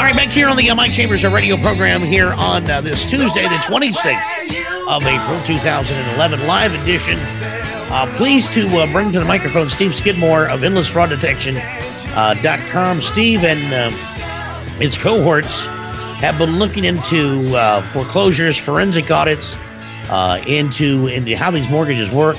All right, back here on the Mike Chambers radio program here on this Tuesday, the 26th of April, 2011, live edition. Pleased to bring to the microphone Steve Skidmore of EndlessFraudDetection.com. Steve and his cohorts have been looking into foreclosures, forensic audits, into how these mortgages work,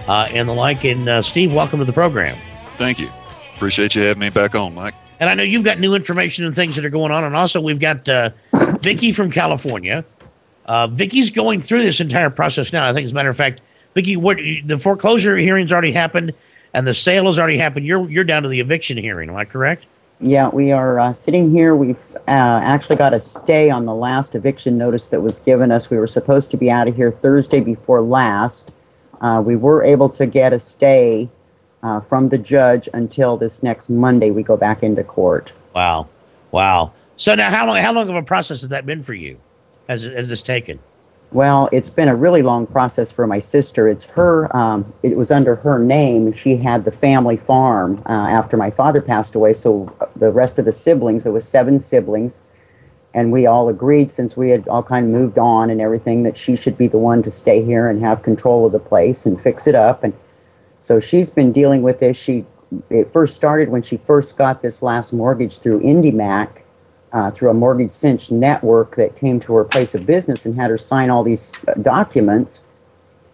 and the like. And Steve, welcome to the program. Thank you. Appreciate you having me back on, Mike. And I know you've got new information and things that are going on. And also we've got Vickie from California. Vickie's going through this entire process now. I think, as a matter of fact, Vickie, the foreclosure hearing's already happened and the sale has already happened. You're down to the eviction hearing. Am I correct? Yeah, we are sitting here. We've actually got a stay on the last eviction notice that was given us. We were supposed to be out of here Thursday before last. We were able to get a stay from the judge until this next Monday we go back into court. Wow. So now how long of a process has that been for you? Has this taken? Well, it's been a really long process for my sister. It's her, it was under her name. She had the family farm after my father passed away. So the rest of the siblings, there was 7 siblings, and we all agreed, since we had all kind of moved on and everything, that she should be the one to stay here and have control of the place and fix it up. And so she's been dealing with this. It first started when she first got this last mortgage through IndyMac, through a mortgage cinch network that came to her place of business and had her sign all these documents.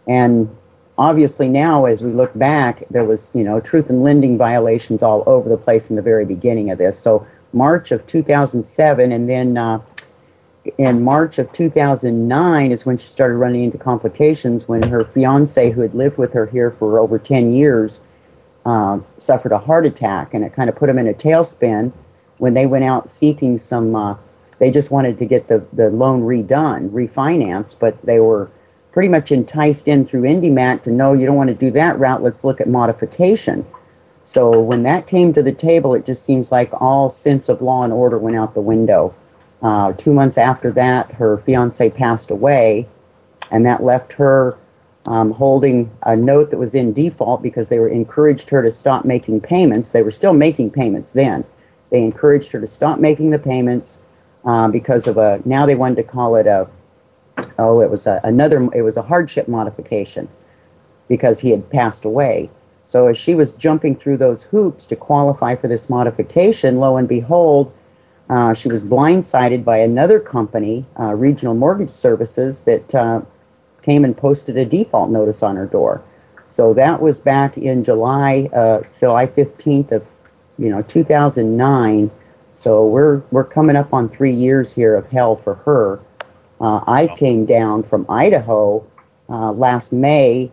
And obviously now, as we look back, there was, truth in lending violations all over the place in the very beginning of this. So March of 2007, and then in March of 2009 is when she started running into complications, when her fiance, who had lived with her here for over 10 years, suffered a heart attack, and it kind of put him in a tailspin. When they went out seeking some, they just wanted to get the loan redone, refinanced, but they were pretty much enticed in through IndyMac to, no, you don't want to do that route, let's look at modification. So when that came to the table, it just seems like all sense of law and order went out the window. 2 months after that, her fiance passed away, and that left her holding a note that was in default because they encouraged her to stop making payments. They were still making payments then. They encouraged her to stop making the payments because of now they wanted to call it it was a hardship modification because he had passed away. So as she was jumping through those hoops to qualify for this modification, lo and behold, she was blindsided by another company, Regional Mortgage Services, that came and posted a default notice on her door. So that was back in July 15th of 2009. So we're coming up on 3 years here of hell for her. I came down from Idaho last May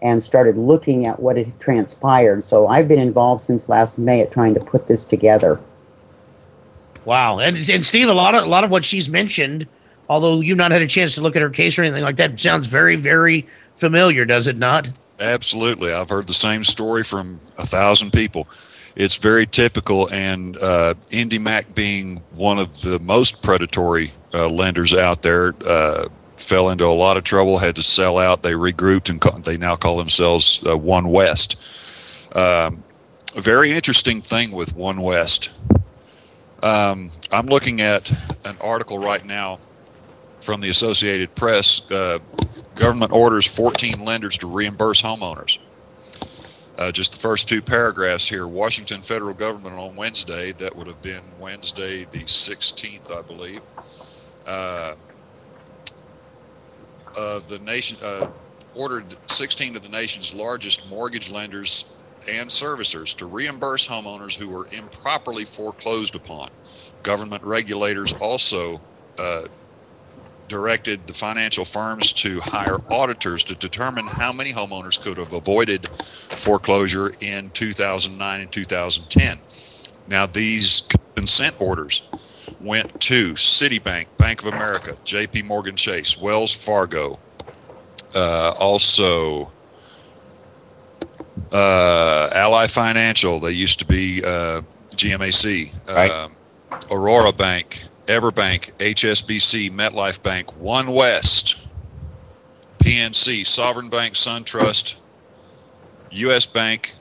and started looking at what had transpired. So I've been involved since last May at trying to put this together. Wow. And Steve, a lot of what she's mentioned, although you've not had a chance to look at her case or anything like that, sounds very, very familiar, does it not? Absolutely. I've heard the same story from 1,000 people. It's very typical, and IndyMac, being one of the most predatory lenders out there, fell into a lot of trouble, had to sell out. They regrouped, and they now call themselves One West. A very interesting thing with One West. I'm looking at an article right now from the Associated Press. Government orders 14 lenders to reimburse homeowners. Just the first 2 paragraphs here. Washington federal government on Wednesday, that would have been Wednesday the 16th, I believe, of the nation, ordered 16 of the nation's largest mortgage lenders and servicers to reimburse homeowners who were improperly foreclosed upon. Government regulators also directed the financial firms to hire auditors to determine how many homeowners could have avoided foreclosure in 2009 and 2010. Now, these consent orders went to Citibank, Bank of America, J.P. Morgan Chase, Wells Fargo, also Ally Financial, they used to be GMAC, right. Aurora Bank, EverBank, HSBC, MetLife Bank, One West, PNC, Sovereign Bank, SunTrust, U.S. Bank,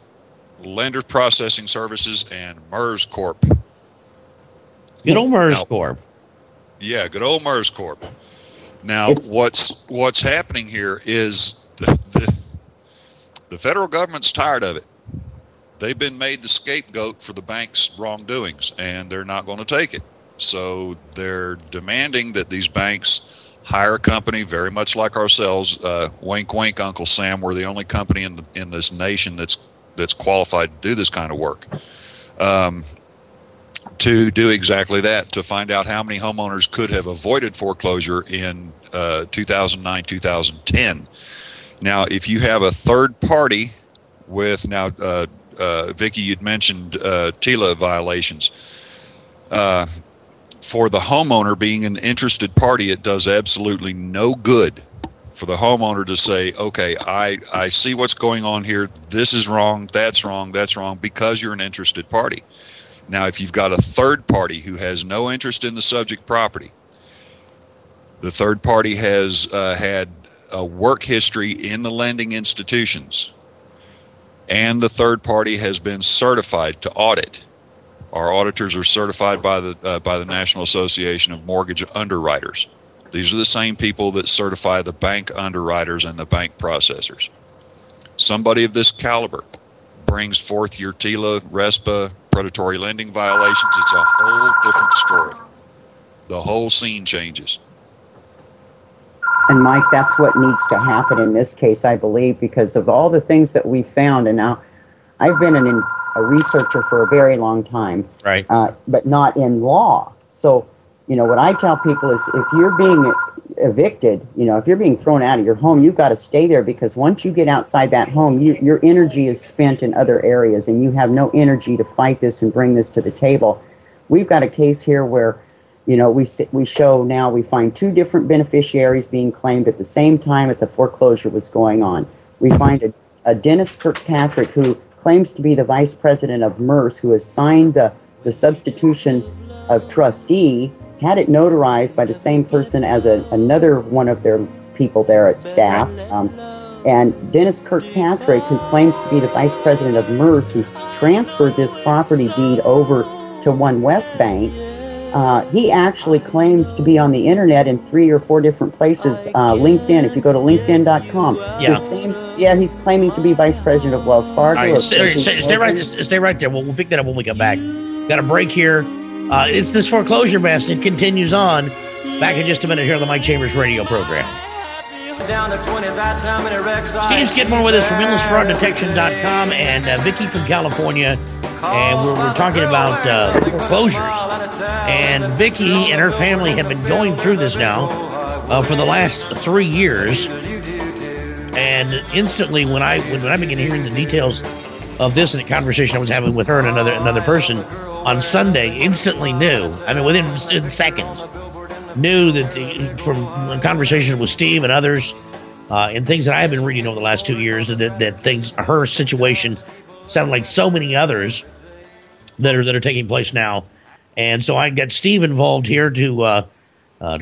Lender Processing Services, and MERS Corp. Good old MERS Now, Corp. Yeah, good old MERS Corp. Now, It's- what's happening here is the federal government's tired of it. They've been made the scapegoat for the bank's wrongdoings, and they're not going to take it. So they're demanding that these banks hire a company very much like ourselves. Wink, wink, Uncle Sam. We're the only company in this nation that's qualified to do this kind of work. To do exactly that, to find out how many homeowners could have avoided foreclosure in 2009, 2010. Now, if you have a third party with Vickie, you'd mentioned TILA violations. For the homeowner being an interested party, it does absolutely no good for the homeowner to say, okay, I see what's going on here. This is wrong. That's wrong. That's wrong, because you're an interested party. Now, if you've got a third party who has no interest in the subject property, the third party has had a work history in the lending institutions, and the third party has been certified to audit. Our auditors are certified by the National Association of Mortgage Underwriters. These are the same people that certify the bank underwriters and the bank processors. Somebody of this caliber brings forth your TILA, RESPA, predatory lending violations, it's a whole different story. The whole scene changes. And Mike, that's what needs to happen in this case, I believe, because of all the things that we found. And now I've been a researcher for a very long time, Right. But not in law. So, what I tell people is if you're being evicted, if you're being thrown out of your home, you've got to stay there, because once you get outside that home, your energy is spent in other areas and you have no energy to fight this and bring this to the table. We've got a case here where, we show now we find two different beneficiaries being claimed at the same time that the foreclosure was going on. We find a Dennis Kirkpatrick who claims to be the vice president of MERS, who has signed the substitution of trustee, had it notarized by the same person as another one of their people there at staff. And Dennis Kirkpatrick, who claims to be the vice president of MERS, who's transferred this property deed over to One West Bank, he actually claims to be on the internet in 3 or 4 different places. LinkedIn, if you go to linkedin.com. He's claiming to be vice president of Wells Fargo. All right, stay right there. We'll pick that up when we come back. Got a break here. It's this foreclosure mess. It continues on. Back in just a minute here on the Mike Chambers radio program. Steve Skidmore with us from endlessfrauddetection.com, and Vickie from California. And we're talking about foreclosures. And Vickie and her family have been going through this now for the last 3 years. And instantly, when I began hearing the details of this and the conversation I was having with her and another person on Sunday, instantly knew. I mean, within seconds, knew that from a conversation with Steve and others, and things that I have been reading over the last 2 years, that her situation sounded like so many others that are taking place now. And so I got Steve involved here to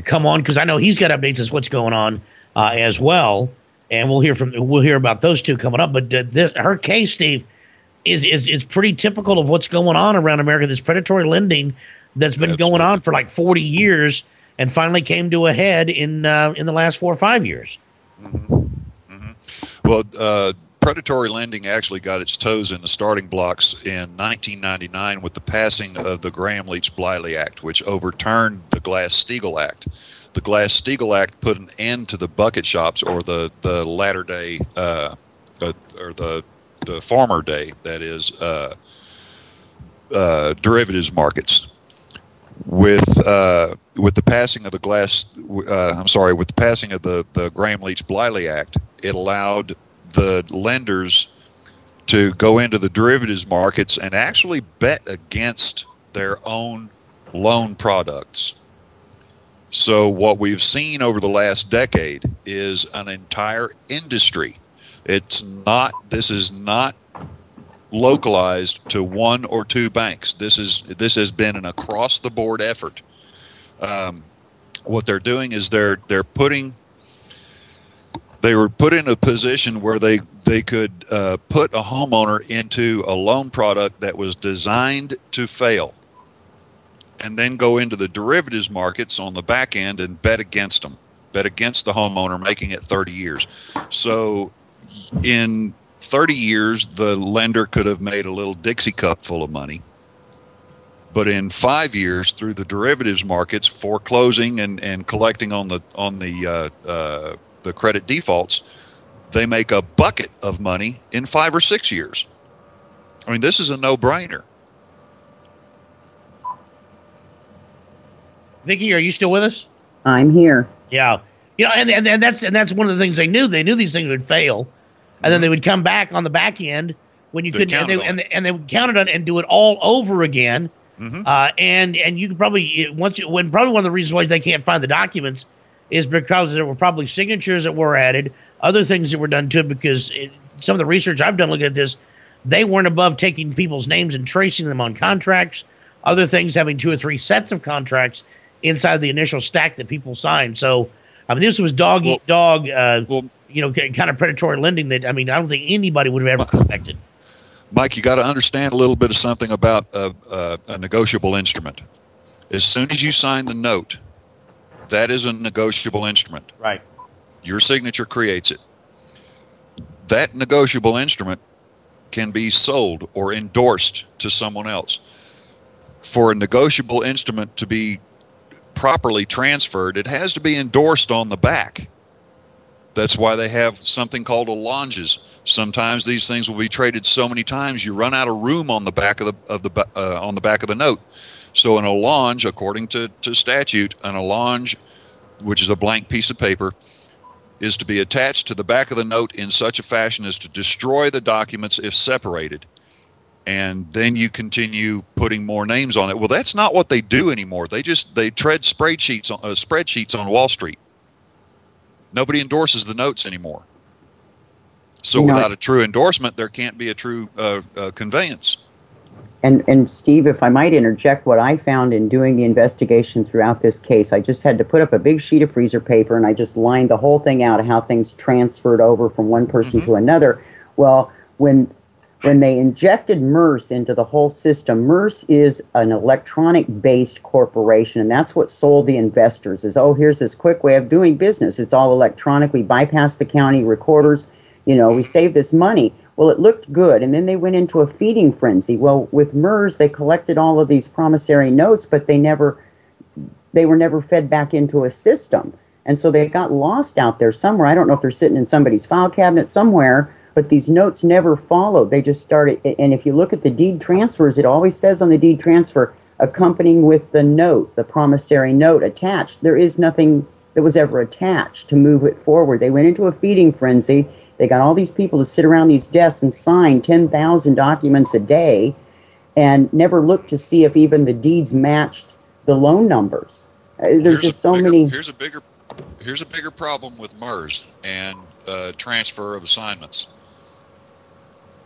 come on, because I know he's got updates as what's going on as well. And we'll hear about those two coming up. But her case, Steve, is pretty typical of what's going on around America. This predatory lending that's been going on for like 40 years and finally came to a head in the last 4 or 5 years. Mm-hmm. Mm-hmm. Well, predatory lending actually got its toes in the starting blocks in 1999 with the passing of the Graham-Leach-Bliley Act, which overturned the Glass-Steagall Act. The Glass-Steagall Act put an end to the bucket shops, or the latter day, or the former day, that is, derivatives markets. With the passing of the the Graham-Leach-Bliley Act, it allowed the lenders to go into the derivatives markets and actually bet against their own loan products. So what we've seen over the last decade is an entire industry. This is not localized to 1 or 2 banks. This has been an across the board effort. What they're doing is they were put in a position where they could put a homeowner into a loan product that was designed to fail. and then go into the derivatives markets on the back end and bet against them, bet against the homeowner, making it 30 years. So in 30 years, the lender could have made a little Dixie cup full of money. But in 5 years, through the derivatives markets, foreclosing and collecting on the credit defaults, they make a bucket of money in 5 or 6 years. I mean, this is a no-brainer. Vickie, are you still with us? I'm here. Yeah. You know, and that's one of the things they knew. They knew these things would fail, and then they would come back on the back end when you couldn't, and they would count it on and do it all over again. And you could probably probably one of the reasons why they can't find the documents is because there were probably signatures that were added, other things that were done to it, because some of the research I've done looking at this, they weren't above taking people's names and tracing them on contracts, other things having 2 or 3 sets of contracts inside the initial stack that people signed. So, I mean, this was dog eat dog, you know, kind of predatory lending that, I mean, I don't think anybody would have ever expected. Mike, you got to understand a little bit of something about a negotiable instrument. As soon as you sign the note, that is a negotiable instrument. Right. Your signature creates it. That negotiable instrument can be sold or endorsed to someone else. For a negotiable instrument to be properly transferred, it has to be endorsed on the back. That's why they have something called allonges. Sometimes these things will be traded so many times you run out of room on the back of the note. So an allonge, according to statute, an allonge, which is a blank piece of paper, is to be attached to the back of the note in such a fashion as to destroy the documents if separated. And then you putting more names on it. Well, that's not what they do anymore. They tread spreadsheets on Wall Street. Nobody endorses the notes anymore. So without a true endorsement, there can't be a true conveyance. And Steve, if I might interject, what I found in doing the investigation throughout this case, I just had to put up a big sheet of freezer paper and I just lined the whole thing out of how things transferred over from one person to another. Well, when they injected MERS into the whole system, MERS is an electronic-based corporation, and that's what sold the investors is, oh, here's this quick way of doing business. It's all electronic. We bypass the county recorders. You know, we save this money. Well, it looked good, and then they went into a feeding frenzy. Well, with MERS, they collected all of these promissory notes, but they were never fed back into a system. And so they got lost out there somewhere. I don't know if they're sitting in somebody's file cabinet somewhere, but these notes never followed. They just started, and if you look at the deed transfers, it always says on the deed transfer, accompanying with the note, the promissory note attached. There is nothing that was ever attached to move it forward. They went into a feeding frenzy. They got all these people to sit around these desks and sign 10,000 documents a day and never looked to see if even the deeds matched the loan numbers. There's just so many. Here's a bigger problem with MERS and transfer of assignments.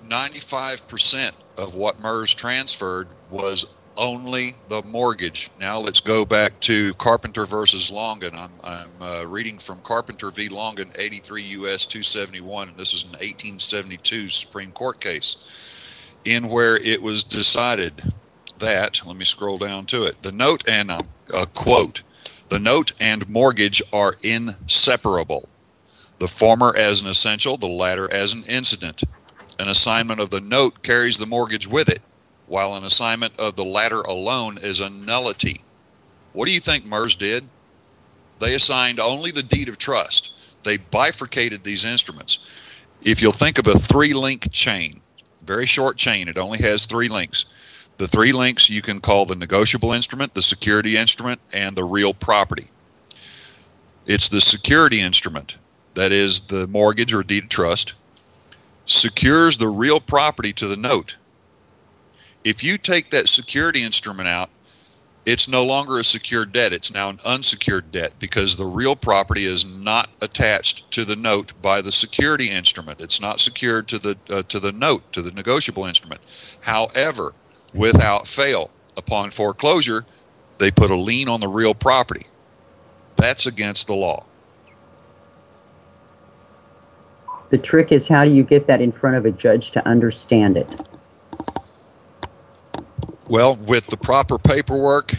95% of what MERS transferred was only the mortgage. Now let's go back to Carpenter versus Longan. I'm reading from Carpenter v. Longan, 83 U.S. 271, and this is an 1872 Supreme Court case, in where it was decided that, let me scroll down to it, the note and, quote, the note and mortgage are inseparable. The former as an essential, the latter as an incident. An assignment of the note carries the mortgage with it, while an assignment of the latter alone is a nullity. What do you think MERS did? They assigned only the deed of trust. They bifurcated these instruments. If you'll think of a 3-link chain, very short chain, it only has 3 links. The 3 links you can call the negotiable instrument, the security instrument, and the real property. It's the security instrument, that is the mortgage or deed of trust, secures the real property to the note. If you take that security instrument out, it's no longer a secured debt. It's now an unsecured debt because the real property is not attached to the note by the security instrument. It's not secured to the note, to the negotiable instrument. However, without fail, upon foreclosure, they put a lien on the real property. That's against the law. The trick is, how do you get that in front of a judge to understand it? Well, with the proper paperwork